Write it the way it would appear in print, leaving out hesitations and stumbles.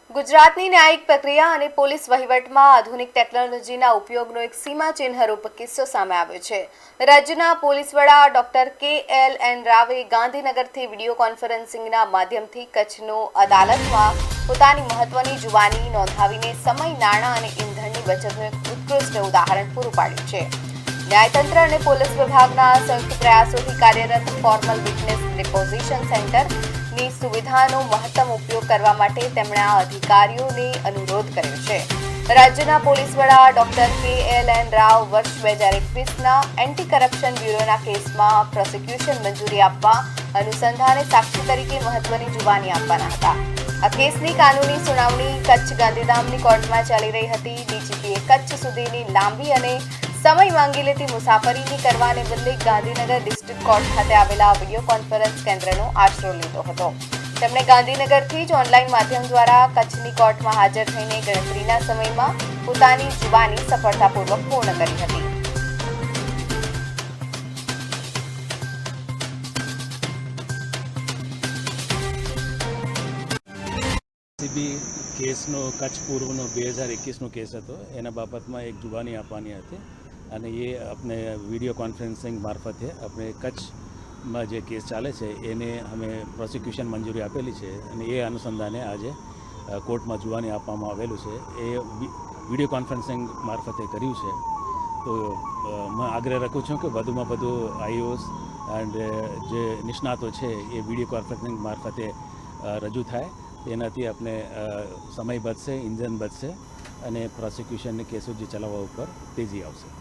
ગુજરાતની ન્યાયિક પ્રક્રિયા અને પોલીસ વહીવટમાં આધુનિક ટેકનોલોજીના ઉપયોગનો એક સીમાચિહ્નરૂપ કિસ્સો સામે આવ્યો છે। રાજ્યના પોલીસ વડા ડોક્ટર કે.એલ.એન. રાવે ગાંધીનગરથી વિડીયો કોન્ફરન્સિંગના માધ્યમથી કચ્છનો અદાલતમાં પોતાની મહત્વની જુબાની નોંધાવીને સમય, નાણાં અને ઇંધણની બચતનું એક ઉત્કૃષ્ટ ઉદાહરણ પૂરું પાડ્યું છે। ન્યાયતંત્ર અને પોલીસ વિભાગના સંયુક્ત પ્રયાસોથી કાર્યરત ફોર્મલ વિટનેસ ડિપોઝિશન સેન્ટરની સુવિધાનો મહત્તમ ઉપયોગ કરવા માટે તેમણે આ અધિકારીઓને અનુરોધ કર્યો છે। રાજ્યના પોલીસ વડા ડોક્ટર કે.એલ.એન. રાવ વર્ષ 2021ના એન્ટી કરપ્શન બ્યુરોના કેસમાં પ્રોસિક્યુશન મંજૂરી આપવા અનુસંધાને સાક્ષી તરીકે મહત્વની જુબાની આપવાના હતા। આ કેસની કાનૂની સુનાવણી કચ્છ ગાંધીધામની કોર્ટમાં ચાલી રહી હતી। ડીજીપીએ કચ્છ સુધીની લાંબી અને સમય માંગી લેતી મુસાફરીની કરવાને બદલે ગાંધીનગર ડિસ્ટ્રિક્ટ કોર્ટ ખાતે આવેલા વિડીયો કોન્ફરન્સ કેન્દ્રનો આશરો લીધો હતો। તેમણે ગાંધીનગરથી જ ઓનલાઈન માધ્યમ દ્વારા કચ્છની કોર્ટમાં હાજર થઈને ગણતરીના સમયમાં પોતાની જુબાની સફળતાપૂર્વક પૂર્ણ કરી હતી। સીબી કેસનો કચ્છ પૂર્વનો 2021નો કેસ હતો। એના બાબતમાં એક જુબાની આપવાની હતી અને એ આપણે વિડીયો કોન્ફરન્સિંગ મારફતે આપણે કચ્છમાં જે કેસ ચાલે છે એને અમે પ્રોસિક્યુશન મંજૂરી આપેલી છે અને એ અનુસંધાને આજે કોર્ટમાં જુબાની આપવામાં આવેલું છે। એ વિડીયો કોન્ફરન્સિંગ મારફતે કર્યું છે। તો હું આગ્રહ રાખું છું કે વધુમાં વધુ આઈઓસ એન્ડ જે નિષ્ણાતો છે એ વિડીયો કોન્ફરન્સિંગ મારફતે રજૂ થાય। એનાથી આપણે સમય બચશે, ઇંધણ બચશે અને પ્રોસિક્યુશનની કેસો જે ચલાવવા ઉપર તેજી આવશે।